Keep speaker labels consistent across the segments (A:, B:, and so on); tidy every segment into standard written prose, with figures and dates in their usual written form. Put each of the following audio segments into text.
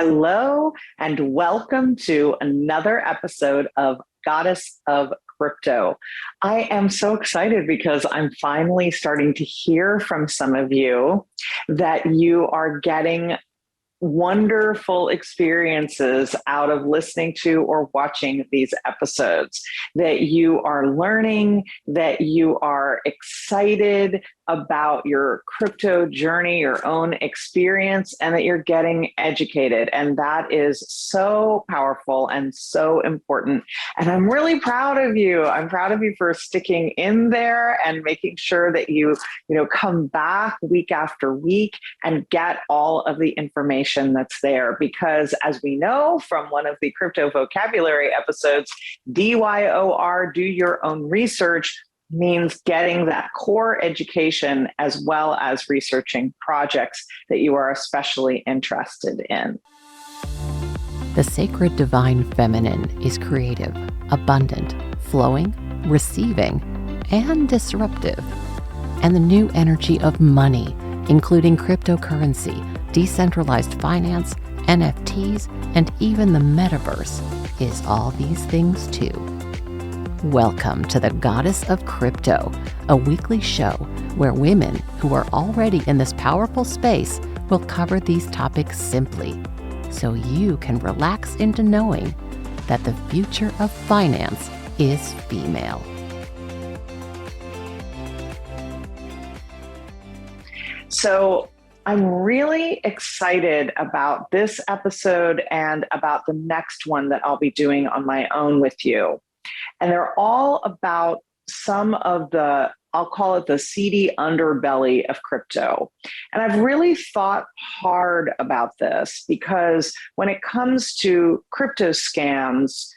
A: Hello, and welcome to another episode of Goddess of Crypto. I am so excited because I'm finally starting to hear from some of you that you are getting wonderful experiences out of listening to or watching these episodes, that you are learning, that you are excited about your crypto journey, your own experience, and that you're getting educated. And that is so powerful and so important. And I'm really proud of you. I'm proud of you for sticking in there and making sure that you come back week after week and get all of the information that's there. Because as we know from one of the crypto vocabulary episodes, DYOR, do your own research, means getting that core education as well as researching projects that you are especially interested in.
B: The sacred divine feminine is creative, abundant, flowing, receiving, and disruptive. And the new energy of money, including cryptocurrency, decentralized finance, NFTs, and even the metaverse, is all these things too. Welcome to the Goddess of Crypto, a weekly show where women who are already in this powerful space will cover these topics simply, so you can relax into knowing that the future of finance is female.
A: So I'm really excited about this episode and about the next one that I'll be doing on my own with you. And they're all about some of the, I'll call it the seedy underbelly of crypto. And I've really thought hard about this because when it comes to crypto scams,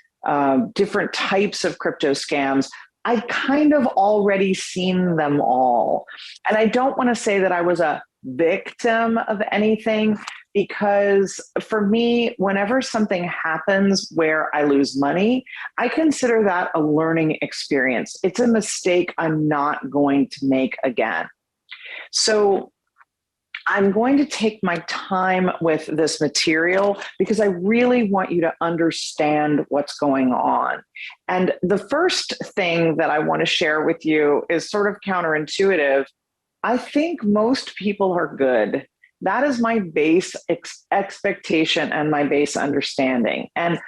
A: different types of crypto scams, I kind of already seen them all. And I don't want to say that I was a victim of anything, because for me, whenever something happens where I lose money, I consider that a learning experience. It's a mistake I'm not going to make again. So I'm going to take my time with this material because I really want you to understand what's going on. And the first thing that I want to share with you is sort of counterintuitive. I think most people are good. That is my base expectation and my base understanding. And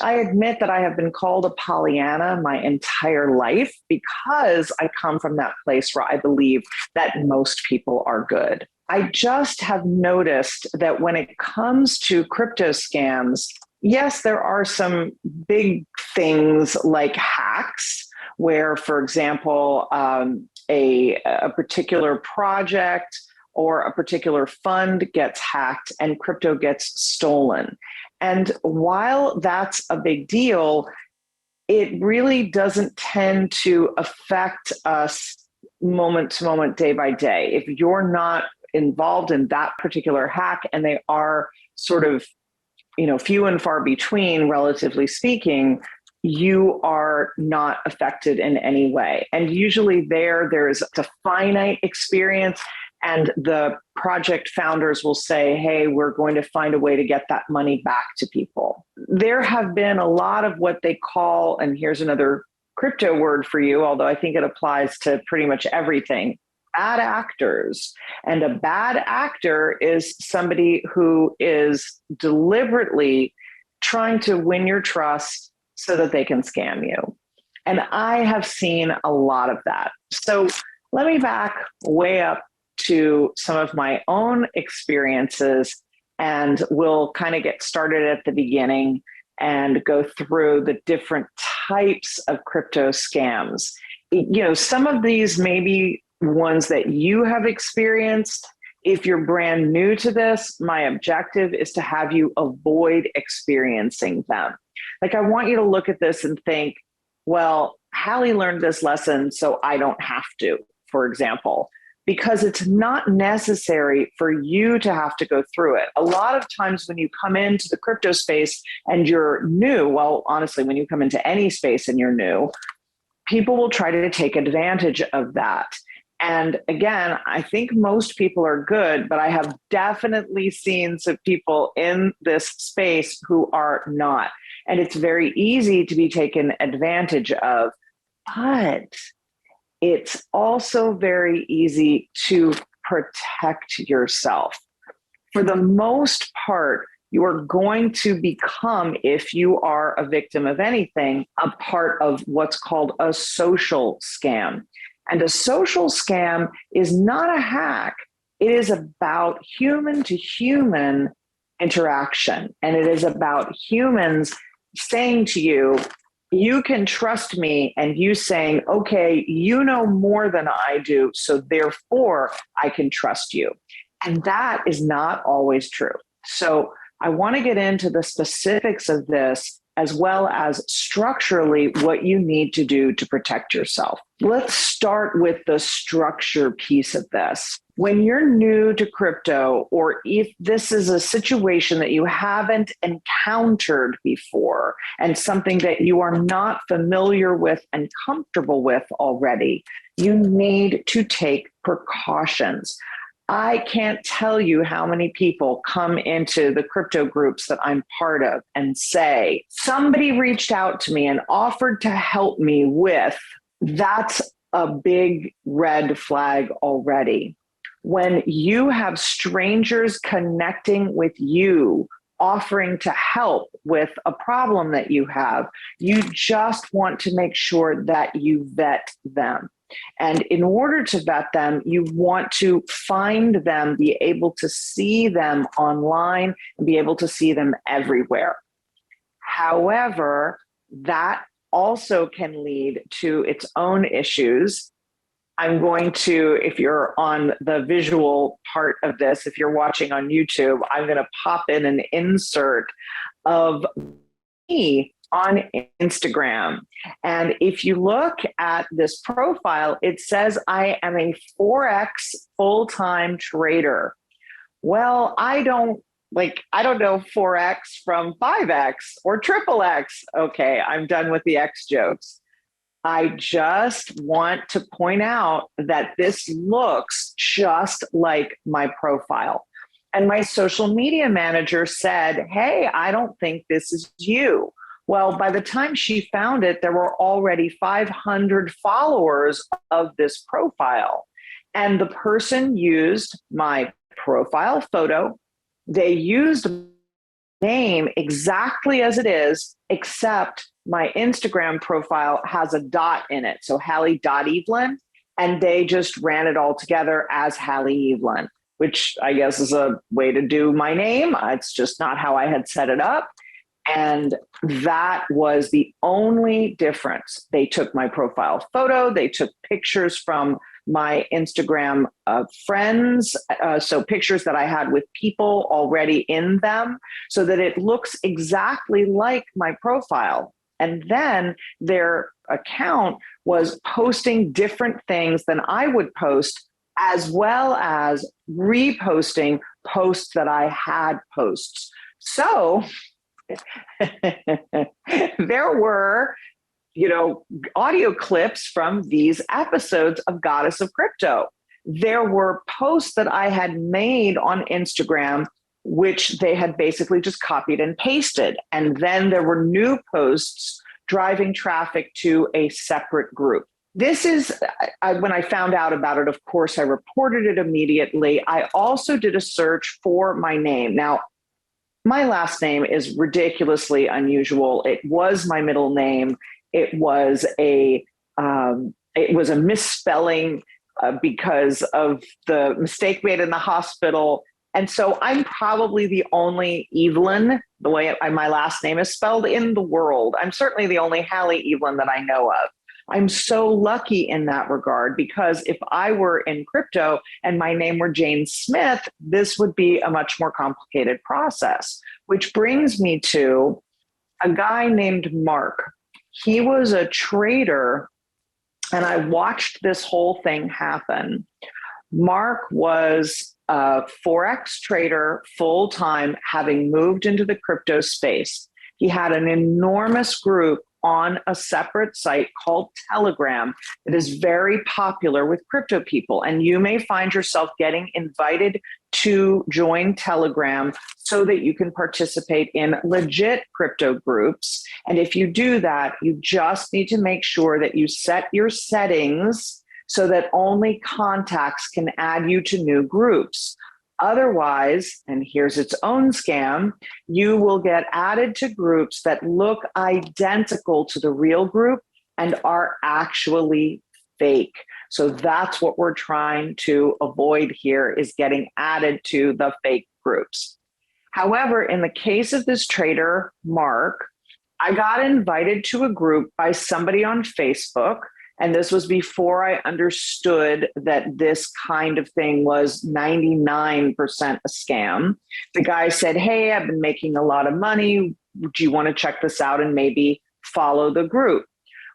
A: I admit that I have been called a Pollyanna my entire life because I come from that place where I believe that most people are good. I just have noticed that when it comes to crypto scams, yes, there are some big things like hacks where, for example, a particular project or a particular fund gets hacked and crypto gets stolen. And while that's a big deal, it really doesn't tend to affect us moment to moment, day by day. If you're not involved in that particular hack, and they are sort of, few and far between, relatively speaking, you are not affected in any way. And usually there's a finite experience, and the project founders will say, hey, we're going to find a way to get that money back to people. There have been a lot of what they call, and here's another crypto word for you, although I think it applies to pretty much everything, bad actors. And a bad actor is somebody who is deliberately trying to win your trust so that they can scam you. And I have seen a lot of that. So let me back way up to some of my own experiences, and we'll kind of get started at the beginning and go through the different types of crypto scams. Some of these may be ones that you have experienced. If you're brand new to this, my objective is to have you avoid experiencing them. Like, I want you to look at this and think, well, Halle learned this lesson, so I don't have to, for example, because it's not necessary for you to have to go through it. A lot of times when you come into the crypto space and you're new, well, honestly, when you come into any space and you're new, people will try to take advantage of that. And again, I think most people are good, but I have definitely seen some people in this space who are not. And it's very easy to be taken advantage of, but it's also very easy to protect yourself. For the most part, you are going to become, if you are a victim of anything, a part of what's called a social scam. And a social scam is not a hack. It is about human to human interaction. And it is about humans saying to you, you can trust me, and you saying, okay, you know more than I do, so therefore I can trust you. And that is not always true. So I want to get into the specifics of this, as well as structurally what you need to do to protect yourself. Let's start with the structure piece of this. When you're new to crypto, or if this is a situation that you haven't encountered before and something that you are not familiar with and comfortable with already, you need to take precautions. I can't tell you how many people come into the crypto groups that I'm part of and say, somebody reached out to me and offered to help me with, that's a big red flag already. When you have strangers connecting with you, offering to help with a problem that you have, you just want to make sure that you vet them. And in order to vet them, you want to find them, be able to see them online, and be able to see them everywhere. However, that also can lead to its own issues. I'm going to, if you're on the visual part of this, if you're watching on YouTube, I'm going to pop in an insert of me on Instagram. And if you look at this profile, it says I am a Forex full-time trader. Well, I don't know Forex from 5X or triple X. Okay, I'm done with the X jokes. I just want to point out that this looks just like my profile. And my social media manager said, hey, I don't think this is you. Well, by the time she found it, there were already 500 followers of this profile. And the person used my profile photo. They used name exactly as it is, except my Instagram profile has a dot in it. So Halle.Eavelyn, and they just ran it all together as Halle Eavelyn, which I guess is a way to do my name. It's just not how I had set it up. And that was the only difference. They took my profile photo, they took pictures from my Instagram friends, so pictures that I had with people already in them, so that it looks exactly like my profile. And then their account was posting different things than I would post, as well as reposting posts that I had posts. So there were, audio clips from these episodes of Goddess of Crypto. There were posts that I had made on Instagram, which they had basically just copied and pasted. And then there were new posts driving traffic to a separate group. This is, when I found out about it, of course, I reported it immediately. I also did a search for my name. Now, my last name is ridiculously unusual. It was my middle name. It was a misspelling because of the mistake made in the hospital. And so I'm probably the only Evelyn, the way my last name is spelled, in the world. I'm certainly the only Halle Eavelyn that I know of. I'm so lucky in that regard, because if I were in crypto and my name were Jane Smith, this would be a much more complicated process, which brings me to a guy named Mark. He was a trader, and I watched this whole thing happen. Mark was a Forex trader full-time, having moved into the crypto space. He had an enormous group on a separate site called Telegram that is very popular with crypto people. And you may find yourself getting invited to join Telegram so that you can participate in legit crypto groups. And if you do that, you just need to make sure that you set your settings so that only contacts can add you to new groups. Otherwise, and here's its own scam, you will get added to groups that look identical to the real group and are actually fake. So that's what we're trying to avoid here, is getting added to the fake groups. However, in the case of this trader, Mark, I got invited to a group by somebody on Facebook. And this was before I understood that this kind of thing was 99% a scam. The guy said, hey, I've been making a lot of money. Do you want to check this out and maybe follow the group?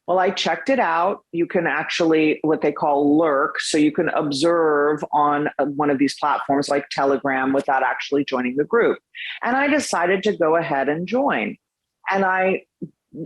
A: Well, I checked it out. You can actually, what they call lurk. So you can observe on one of these platforms like Telegram without actually joining the group. And I decided to go ahead and join. And I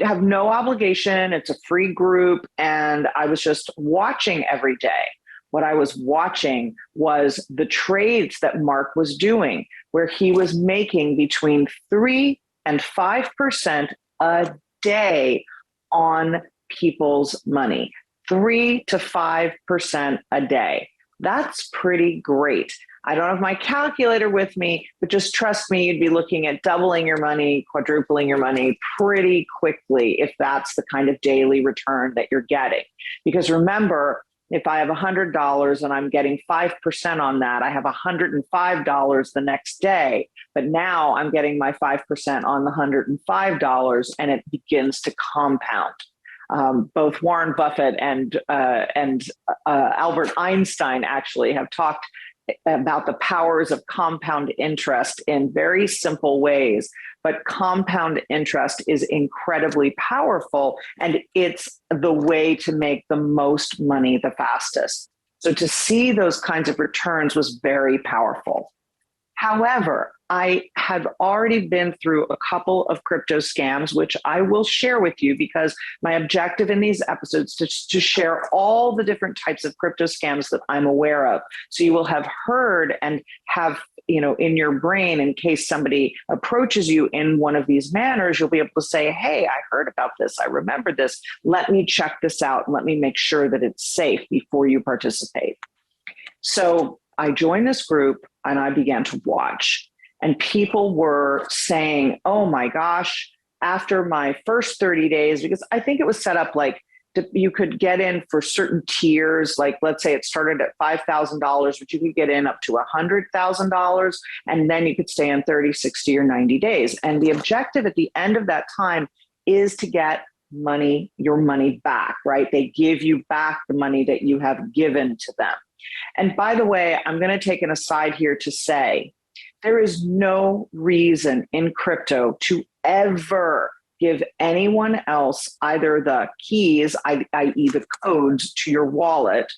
A: have no obligation. It's a free group. And I was just watching every day. What I was watching was the trades that Mark was doing, where he was making between 3 and 5% a day on people's money. 3 to 5% a day. That's pretty great. I don't have my calculator with me, but just trust me, you'd be looking at doubling your money, quadrupling your money pretty quickly if that's the kind of daily return that you're getting. Because remember, if I have $100 and I'm getting 5% on that, I have $105 the next day. But now I'm getting my 5% on the $105 and it begins to compound. Both Warren Buffett and Albert Einstein actually have talked about the powers of compound interest in very simple ways. But compound interest is incredibly powerful, and it's the way to make the most money the fastest. So to see those kinds of returns was very powerful. However, I had already been through a couple of crypto scams, which I will share with you because my objective in these episodes is to share all the different types of crypto scams that I'm aware of. So you will have heard and have, in your brain, in case somebody approaches you in one of these manners, you'll be able to say, hey, I heard about this. I remember this. Let me check this out and let me make sure that it's safe before you participate. So I joined this group and I began to watch. And people were saying, oh my gosh, after my first 30 days, because I think it was set up like you could get in for certain tiers. Like, let's say it started at $5,000, but you could get in up to $100,000. And then you could stay in 30, 60, or 90 days. And the objective at the end of that time is to get your money back, right? They give you back the money that you have given to them. And by the way, I'm going to take an aside here to say, there is no reason in crypto to ever give anyone else either the keys, i.e. the codes to your wallet,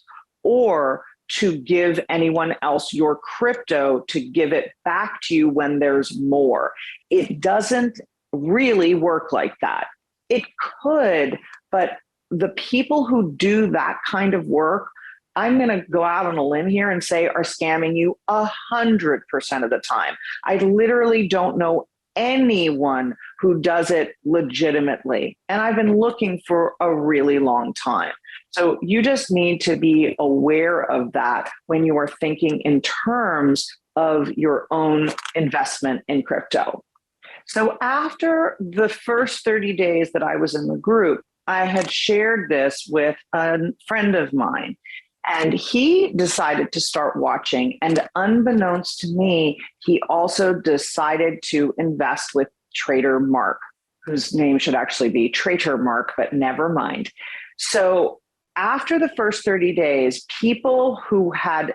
A: or to give anyone else your crypto to give it back to you when there's more. It doesn't really work like that. It could, but the people who do that kind of work, I'm going to go out on a limb here and say are scamming you 100% of the time. I literally don't know anyone who does it legitimately. And I've been looking for a really long time. So you just need to be aware of that when you are thinking in terms of your own investment in crypto. So after the first 30 days that I was in the group, I had shared this with a friend of mine. And he decided to start watching. And unbeknownst to me, he also decided to invest with Trader Mark, whose name should actually be Traitor Mark, but never mind. So after the first 30 days, people who had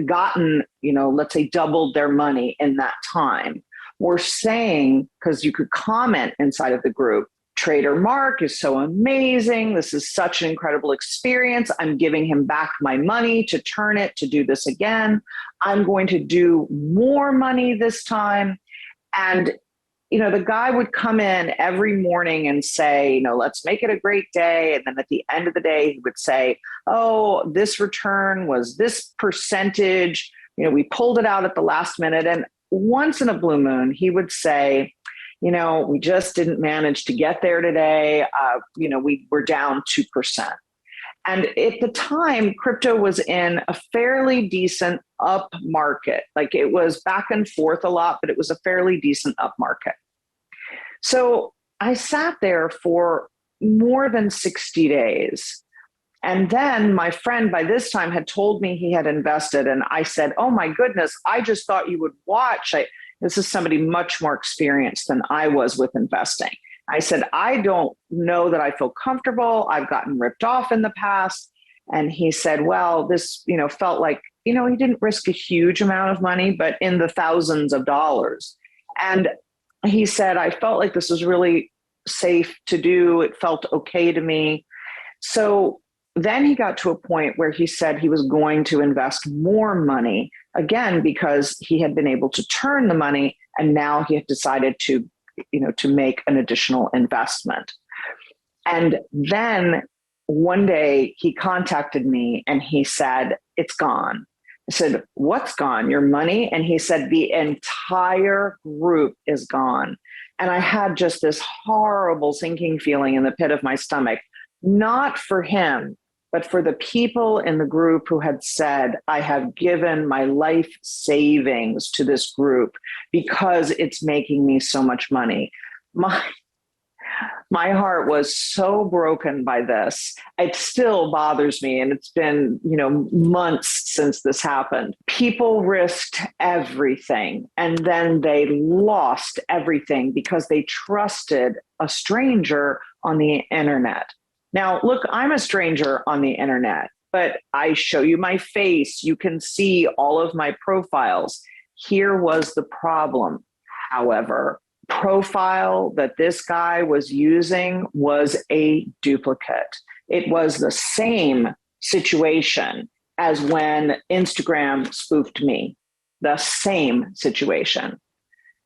A: gotten, let's say doubled their money in that time were saying, because you could comment inside of the group, Trader Mark is so amazing. This is such an incredible experience. I'm giving him back my money to turn it to do this again. I'm going to do more money this time. And the guy would come in every morning and say, let's make it a great day. And then at the end of the day, he would say, oh, this return was this percentage. We pulled it out at the last minute. And once in a blue moon, he would say, we just didn't manage to get there today. We were down 2%. And at the time, crypto was in a fairly decent up market. Like it was back and forth a lot, but it was a fairly decent up market. So I sat there for more than 60 days. And then my friend by this time had told me he had invested. And I said, oh my goodness, I just thought you would watch. This is somebody much more experienced than I was with investing. I said, I don't know that I feel comfortable. I've gotten ripped off in the past. And he said, well, this, felt like, he didn't risk a huge amount of money, but in the thousands of dollars. And he said, I felt like this was really safe to do. It felt okay to me. So then he got to a point where he said he was going to invest more money, again, because he had been able to turn the money. And now he had decided to make an additional investment. And then one day he contacted me and he said, it's gone. I said, what's gone? Your money? And he said, the entire group is gone. And I had just this horrible sinking feeling in the pit of my stomach, not for him, but for the people in the group who had said, I have given my life savings to this group because it's making me so much money. My heart was so broken by this. It still bothers me. And it's been, months since this happened. People risked everything and then they lost everything because they trusted a stranger on the internet. Now, look, I'm a stranger on the internet, but I show you my face. You can see all of my profiles. Here was the problem. However, profile that this guy was using was a duplicate. It was the same situation as when Instagram spoofed me, the same situation.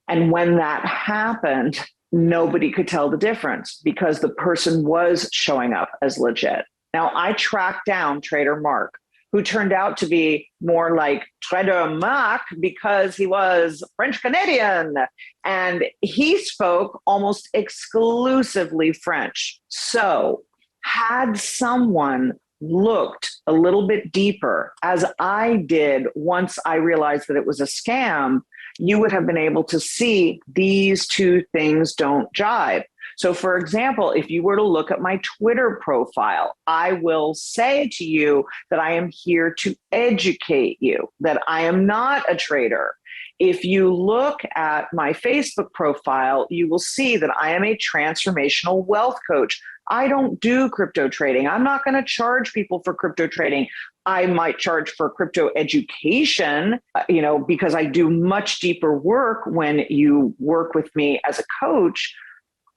A: And when that happened, nobody could tell the difference because the person was showing up as legit. Now, I tracked down Trader Mark, who turned out to be more like Trader Mark because he was French Canadian and he spoke almost exclusively French. So had someone looked a little bit deeper, as I did once I realized that it was a scam, you would have been able to see these two things don't jive. So for example, if you were to look at my Twitter profile, I will say to you that I am here to educate you, that I am not a trader. If you look at my Facebook profile, you will see that I am a transformational wealth coach. I don't do crypto trading. I'm not going to charge people for crypto trading. I might charge for crypto education, because I do much deeper work when you work with me as a coach,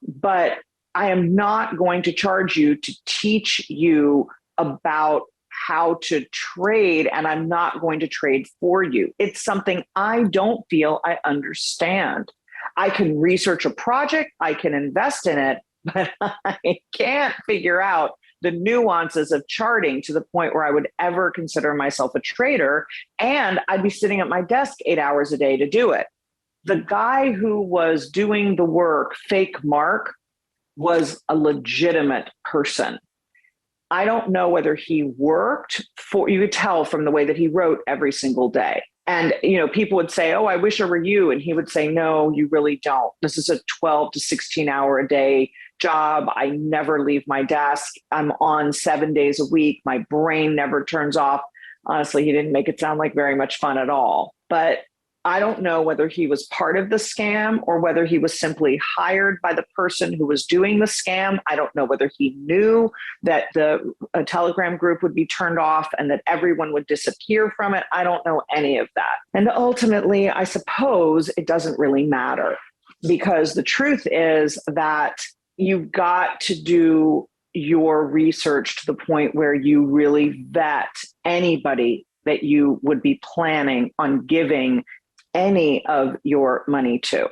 A: but I am not going to charge you to teach you about how to trade, and I'm not going to trade for you. It's something I don't feel I understand. I can research a project, I can invest in it, but I can't figure out the nuances of charting to the point where I would ever consider myself a trader, and I'd be sitting at my desk 8 hours a day to do it. The guy who was doing the work, Fake Mark, was a legitimate person. I don't know whether he worked for, you could tell from the way that he wrote every single day. And, people would say, oh, I wish I were you. And he would say, no, you really don't. This is a 12 to 16 hour a day job. I never leave my desk. I'm on 7 days a week. My brain never turns off. Honestly, he didn't make it sound like very much fun at all. But I don't know whether he was part of the scam or whether he was simply hired by the person who was doing the scam. I don't know whether he knew that the Telegram group would be turned off and that everyone would disappear from it. I don't know any of that. And ultimately, I suppose it doesn't really matter, because the truth is that you've got to do your research to the point where you really vet anybody that you would be planning on giving any of your money to.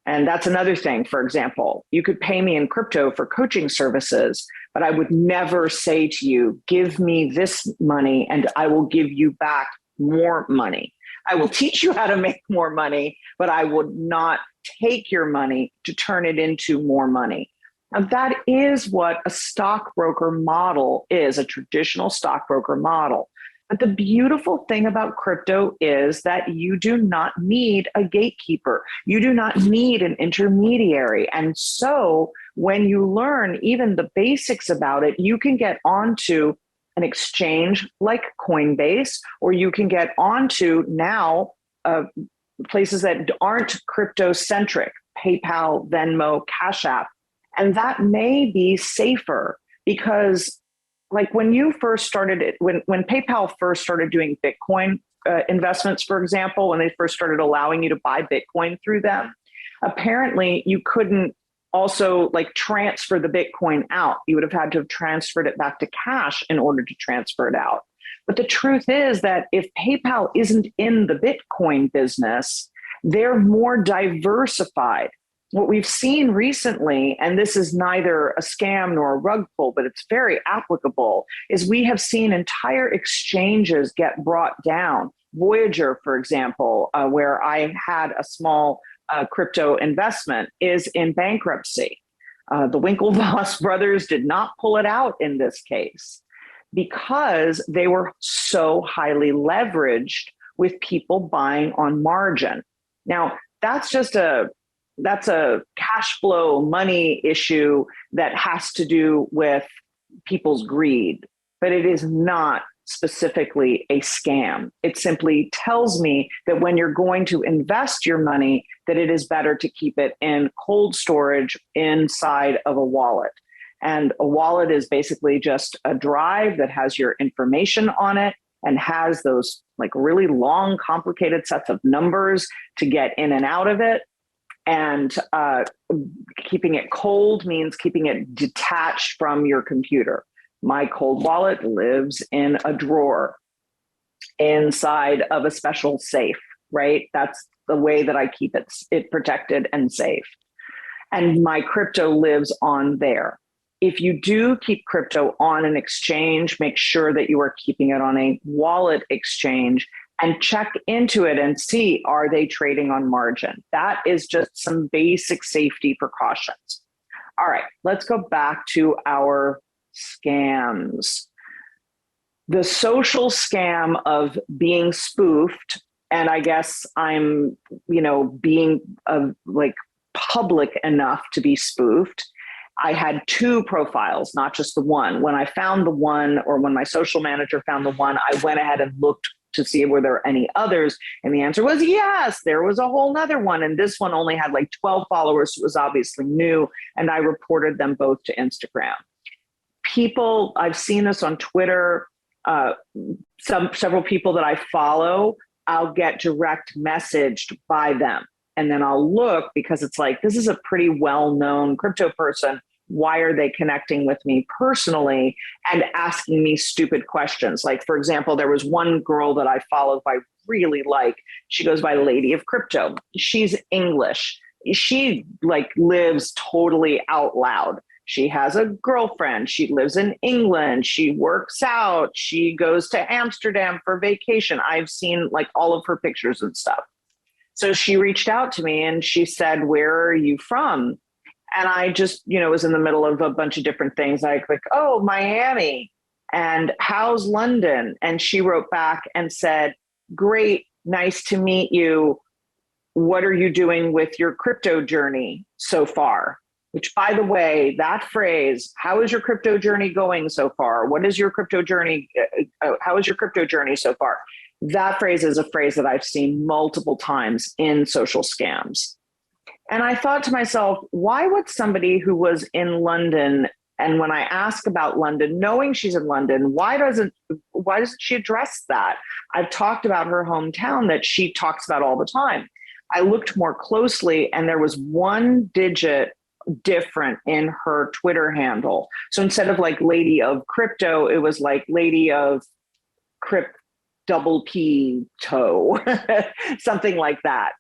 A: And that's another thing. For example, you could pay me in crypto for coaching services, but I would never say to you, give me this money and I will give you back more money. I will teach you how to make more money, but I would not take your money to turn it into more money. Now, that is what a stockbroker model is, a traditional stockbroker model. But the beautiful thing about crypto is that you do not need a gatekeeper. You do not need an intermediary. And so when you learn even the basics about it, you can get onto an exchange like Coinbase, or you can get onto now places that aren't crypto centric, PayPal, Venmo, Cash App. And that may be safer because like when you first started it, when PayPal first started doing Bitcoin investments, for example, when they first started allowing you to buy Bitcoin through them, apparently you couldn't also like transfer the Bitcoin out. You would have had to have transferred it back to cash in order to transfer it out. But the truth is that if PayPal isn't in the Bitcoin business, they're more diversified. What we've seen recently, and this is neither a scam nor a rug pull, but it's very applicable, is we have seen entire exchanges get brought down. Voyager, for example, where I had a small crypto investment, is in bankruptcy. The Winklevoss brothers did not pull it out in this case because they were so highly leveraged with people buying on margin. Now, that's a cash flow money issue that has to do with people's greed, but it is not specifically a scam. It simply tells me that when you're going to invest your money, that it is better to keep it in cold storage inside of a wallet. And a wallet is basically just a drive that has your information on it and has those like really long, complicated sets of numbers to get in and out of it. And keeping it cold means keeping it detached from your computer. My cold wallet lives in a drawer inside of a special safe, right? That's the way that I keep it protected and safe. And my crypto lives on there. If you do keep crypto on an exchange, make sure that you are keeping it on a wallet exchange and check into it and see, are they trading on margin? That is just some basic safety precautions. All right, let's go back to our scams. The social scam of being spoofed, and I guess I'm, being like public enough to be spoofed. I had two profiles, not just the one. When I found the one, or when my social manager found the one, I went ahead and looked to see were there any others. And the answer was yes, there was a whole nother one. And this one only had like 12 followers. So it was obviously new. And I reported them both to Instagram. People, I've seen this on Twitter, several people that I follow, I'll get direct messaged by them. And then I'll look because it's like, this is a pretty well-known crypto person. Why are they connecting with me personally and asking me stupid questions? Like, for example, there was one girl that I followed who I really like. She goes by Lady of Crypto. She's English. She like lives totally out loud. She has a girlfriend. She lives in England. She works out. She goes to Amsterdam for vacation. I've seen like all of her pictures and stuff. So she reached out to me and she said, where are you from? And I just, was in the middle of a bunch of different things. I click, oh, Miami. And how's London? And she wrote back and said, great, nice to meet you. What are you doing with your crypto journey so far? Which, by the way, that phrase, how is your crypto journey going so far? What is your crypto journey? How is your crypto journey so far? That phrase is a phrase that I've seen multiple times in social scams. And I thought to myself, why would somebody who was in London, and when I ask about London, knowing she's in London, why doesn't she address that? I've talked about her hometown that she talks about all the time. I looked more closely and there was one digit different in her Twitter handle. So instead of like Lady of Crypto, it was like Lady of Crypt double P toe, something like that.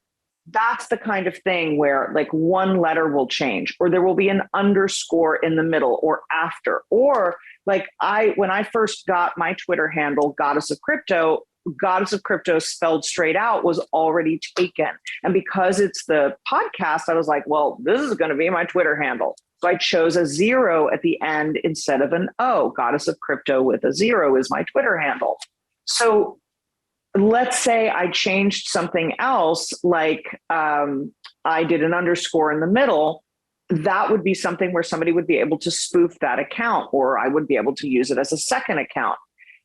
A: That's the kind of thing where like one letter will change, or there will be an underscore in the middle or after, or like when I first got my Twitter handle, Goddess of Crypto spelled straight out was already taken. And because it's the podcast, I was like, well, this is going to be my Twitter handle. So I chose a 0 at the end instead of an O. Goddess of Crypto with a 0 is my Twitter handle. So let's say I changed something else, like I did an underscore in the middle. That would be something where somebody would be able to spoof that account, or I would be able to use it as a second account.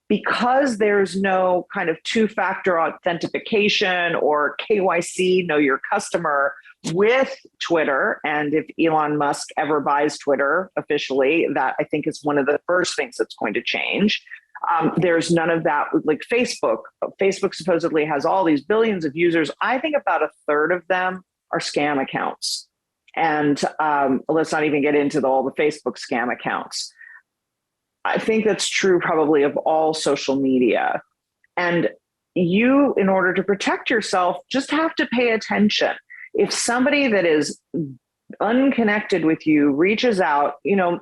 A: Because there's no kind of two-factor authentication or KYC, know your customer, with Twitter, and if Elon Musk ever buys Twitter officially, that I think is one of the first things that's going to change. There's none of that with like Facebook. Facebook supposedly has all these billions of users. I think about a third of them are scam accounts. And let's not even get into all the Facebook scam accounts. I think that's true probably of all social media. And you, in order to protect yourself, just have to pay attention. If somebody that is unconnected with you reaches out,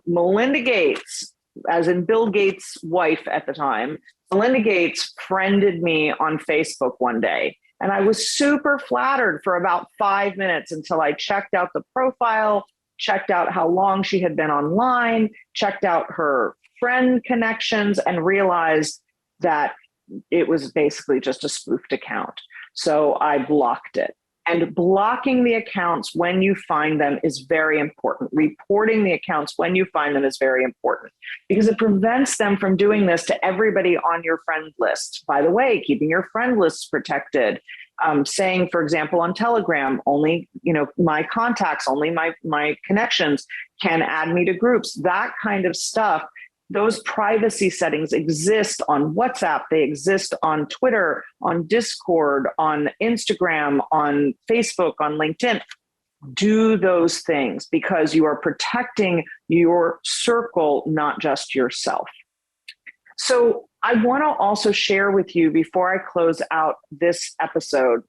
A: Melinda Gates, as in Bill Gates' wife at the time, Melinda Gates friended me on Facebook one day. And I was super flattered for about 5 minutes until I checked out the profile, checked out how long she had been online, checked out her friend connections, and realized that it was basically just a spoofed account. So I blocked it. And blocking the accounts when you find them is very important. Reporting the accounts when you find them is very important, because it prevents them from doing this to everybody on your friend list. By the way, keeping your friend lists protected, saying, for example, on Telegram, only, my contacts, only my connections can add me to groups, that kind of stuff. Those privacy settings exist on WhatsApp. They exist on Twitter, on Discord, on Instagram, on Facebook, on LinkedIn. Do those things because you are protecting your circle, not just yourself. So I want to also share with you, before I close out this episode,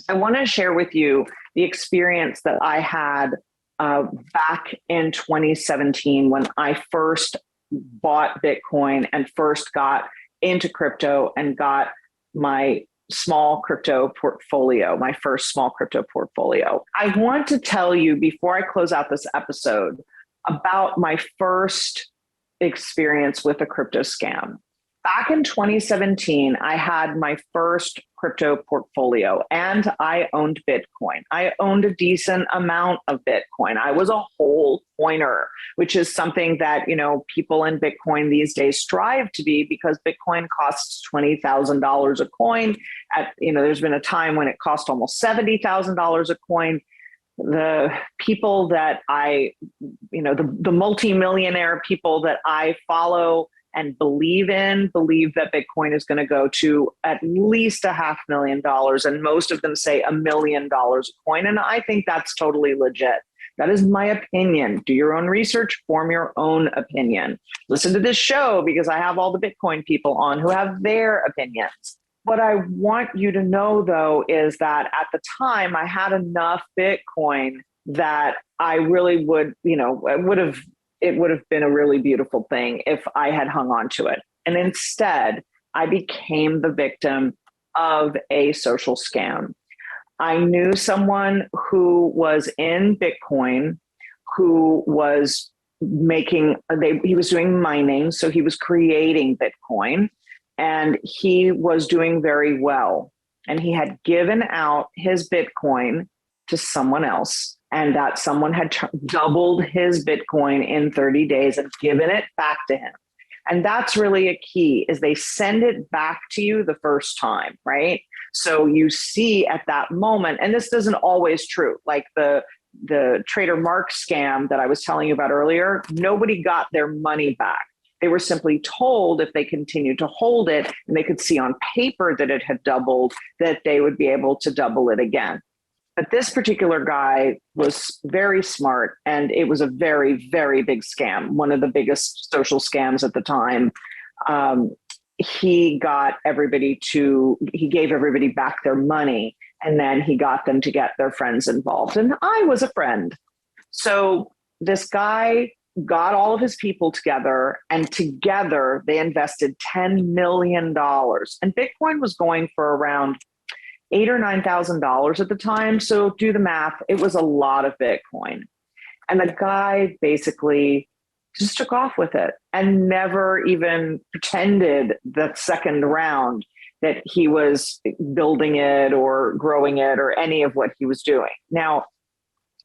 A: I want to share with you the experience that I had back in 2017 when I first bought Bitcoin and first got into crypto and got my small crypto portfolio, my first small crypto portfolio. I want to tell you, before I close out this episode, about my first experience with a crypto scam. Back in 2017, I had my first crypto portfolio and I owned Bitcoin. I owned a decent amount of Bitcoin. I was a whole coiner, which is something that, people in Bitcoin these days strive to be, because Bitcoin costs $20,000 a coin. There's been a time when it cost almost $70,000 a coin. The people that the multimillionaire people that I follow and believe that Bitcoin is going to go to at least $500,000. And most of them say $1 million a coin. And I think that's totally legit. That is my opinion. Do your own research, form your own opinion. Listen to this show because I have all the Bitcoin people on who have their opinions. What I want you to know, though, is that at the time I had enough Bitcoin that I really would, it would have been a really beautiful thing if I had hung on to it. And instead, I became the victim of a social scam. I knew someone who was in Bitcoin, who was he was doing mining. So he was creating Bitcoin and he was doing very well. And he had given out his Bitcoin to someone else. And that someone had doubled his Bitcoin in 30 days and given it back to him. And that's really a key, is they send it back to you the first time, right? So you see at that moment, and this isn't always true, like the Trader Mark scam that I was telling you about earlier, nobody got their money back. They were simply told if they continued to hold it and they could see on paper that it had doubled, that they would be able to double it again. But this particular guy was very smart, and it was a very, very big scam, one of the biggest social scams at the time. He gave everybody back their money, And then he got them to get their friends involved. And I was a friend. So this guy got all of his people together, and together they invested $10 million. And Bitcoin was going for around $8,000 or $9,000 at the time. So do the math. It was a lot of Bitcoin. And the guy basically just took off with it and never even pretended the second round that he was building it or growing it or any of what he was doing. Now,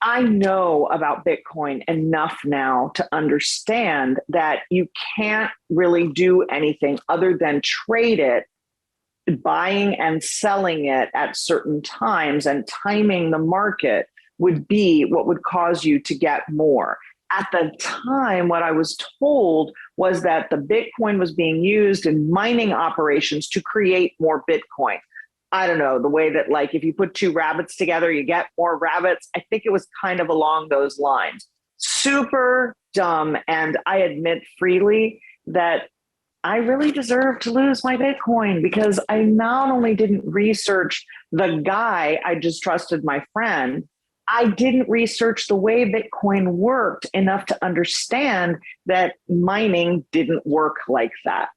A: I know about Bitcoin enough now to understand that you can't really do anything other than trade it, buying and selling it at certain times, and timing the market would be what would cause you to get more. At the time, what I was told was that the Bitcoin was being used in mining operations to create more Bitcoin. I don't know, the way that, like, if you put two rabbits together, you get more rabbits. I think it was kind of along those lines. Super dumb. And I admit freely that I really deserve to lose my Bitcoin, because I not only didn't research the guy, I just trusted my friend. I didn't research the way Bitcoin worked enough to understand that mining didn't work like that.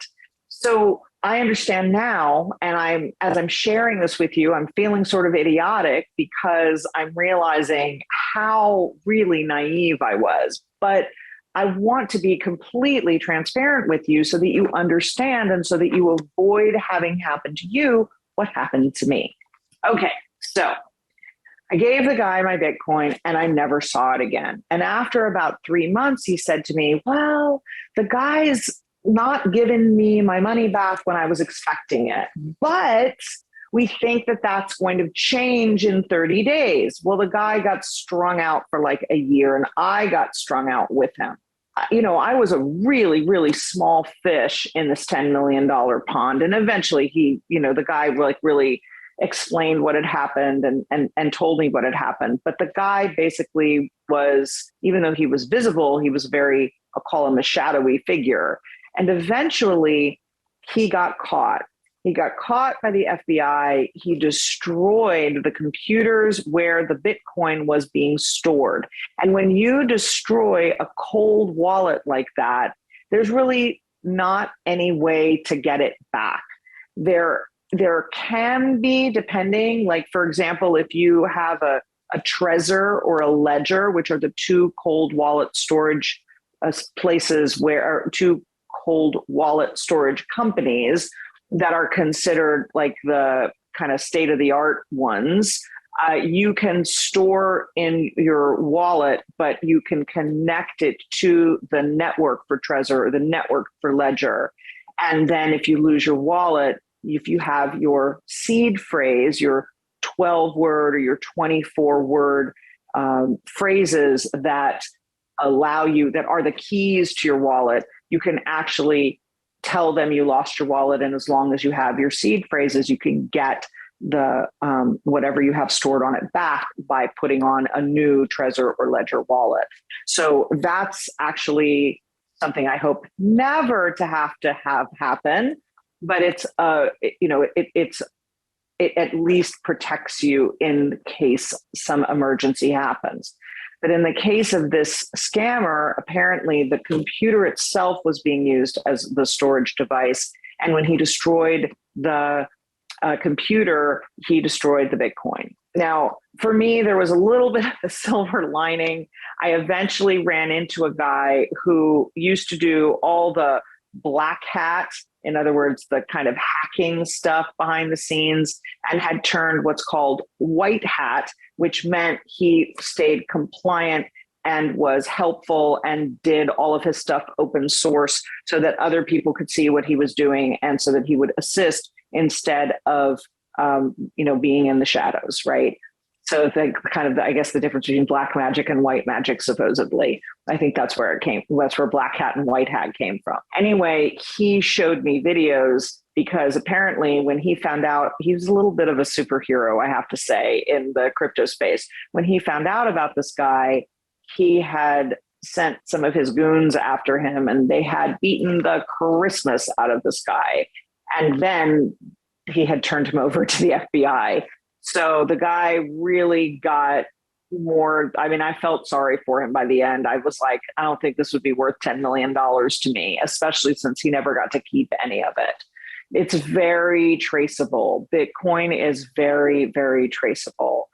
A: So I understand now, and as I'm sharing this with you, I'm feeling sort of idiotic because I'm realizing how really naive I was. But I want to be completely transparent with you so that you understand, and so that you avoid having happen to you what happened to me. Okay, so I gave the guy my Bitcoin and I never saw it again. And after about 3 months, he said to me, well, the guy's not giving me my money back when I was expecting it, but we think that that's going to change in 30 days. Well, the guy got strung out for like a year, and I got strung out with him. You know, I was a really, really small fish in this $10 million pond. And eventually he, you know, the guy like really explained what had happened and told me what had happened. But the guy basically was, even though he was visible, he was very, I'll call him a shadowy figure. And eventually he got caught. He got caught by the FBI. He destroyed the computers where the Bitcoin was being stored. And when you destroy a cold wallet like that, there's really not any way to get it back. There can be, depending, like, for example, if you have a Trezor or a Ledger, which are the two cold wallet storage places where, two cold wallet storage companies that are considered like the kind of state-of-the-art ones, you can store in your wallet, but you can connect it to the network for Trezor or the network for Ledger. And then if you lose your wallet, if you have your seed phrase, your 12-word or your 24-word phrases that allow you, that are the keys to your wallet, you can actually tell them you lost your wallet. And as long as you have your seed phrases, you can get the whatever you have stored on it back by putting on a new Trezor or Ledger wallet. So that's actually something I hope never to have happen. But it's it at least protects you in case some emergency happens. But in the case of this scammer, apparently the computer itself was being used as the storage device. And when he destroyed the computer, he destroyed the Bitcoin. Now, for me, there was a little bit of a silver lining. I eventually ran into a guy who used to do all the black hat, in other words, the kind of hacking stuff behind the scenes, and had turned what's called white hat, which meant he stayed compliant and was helpful and did all of his stuff open source so that other people could see what he was doing, and so that he would assist instead of being in the shadows, right? So I guess the difference between black magic and white magic, supposedly, I think that's where it came. That's where black hat and white hat came from. Anyway, he showed me videos because apparently when he found out, he was a little bit of a superhero, I have to say, in the crypto space. When he found out about this guy, he had sent some of his goons after him, and they had beaten the Christmas out of this guy. And then he had turned him over to the FBI. So the guy really got more. I mean, I felt sorry for him by the end. I was like, I don't think this would be worth $10 million to me, especially since he never got to keep any of it. It's very traceable. Bitcoin is very, very traceable.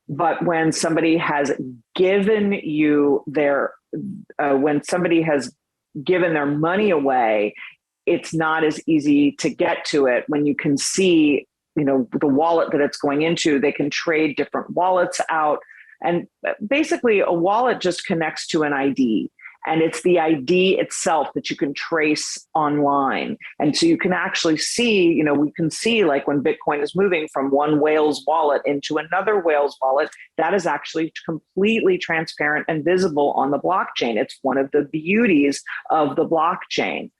A: But when somebody has given you when somebody has given their money away, it's not as easy to get to it when you can see, the wallet that it's going into. They can trade different wallets out. And basically a wallet just connects to an ID. And it's the ID itself that you can trace online. And so you can actually see, we can see like when Bitcoin is moving from one whale's wallet into another whale's wallet, that is actually completely transparent and visible on the blockchain. It's one of the beauties of the blockchain.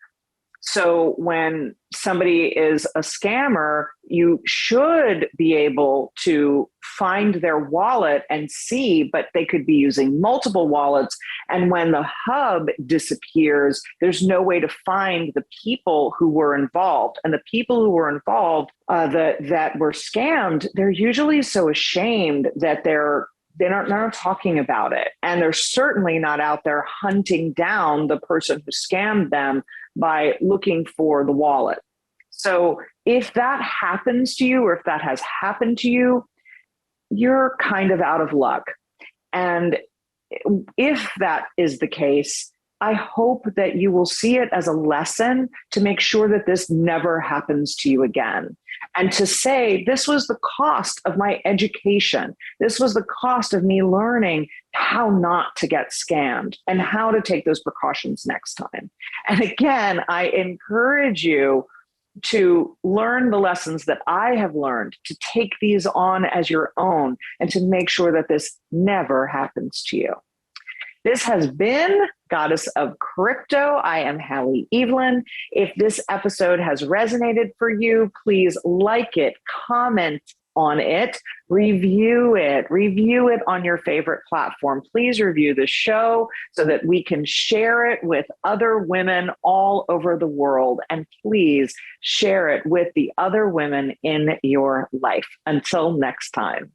A: So when somebody is a scammer, you should be able to find their wallet and see, but they could be using multiple wallets. And when the hub disappears, there's no way to find the people who were involved. And the people who were involved that were scammed, they're usually so ashamed that they're not talking about it. And they're certainly not out there hunting down the person who scammed them by looking for the wallet. So if that happens to you, or if that has happened to you, you're kind of out of luck. And if that is the case, I hope that you will see it as a lesson to make sure that this never happens to you again. And to say, this was the cost of my education. This was the cost of me learning how not to get scammed and how to take those precautions next time. And again, I encourage you to learn the lessons that I have learned, to take these on as your own, and to make sure that this never happens to you. This has been Goddess of Crypto. I am Halle Eavelyn. If this episode has resonated for you, please like it, comment on it, review it on your favorite platform. Please review the show so that we can share it with other women all over the world. And please share it with the other women in your life. Until next time.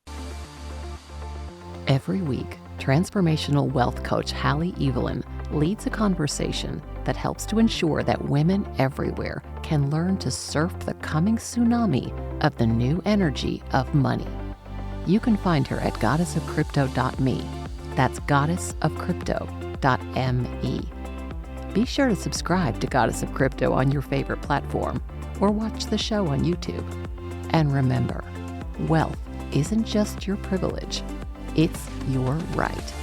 B: Every week, transformational wealth coach Halle Eavelyn leads a conversation that helps to ensure that women everywhere can learn to surf the coming tsunami of the new energy of money. You can find her at goddessofcrypto.me. That's goddessofcrypto.me. Be sure to subscribe to Goddess of Crypto on your favorite platform or watch the show on YouTube. And remember, wealth isn't just your privilege, it's your right.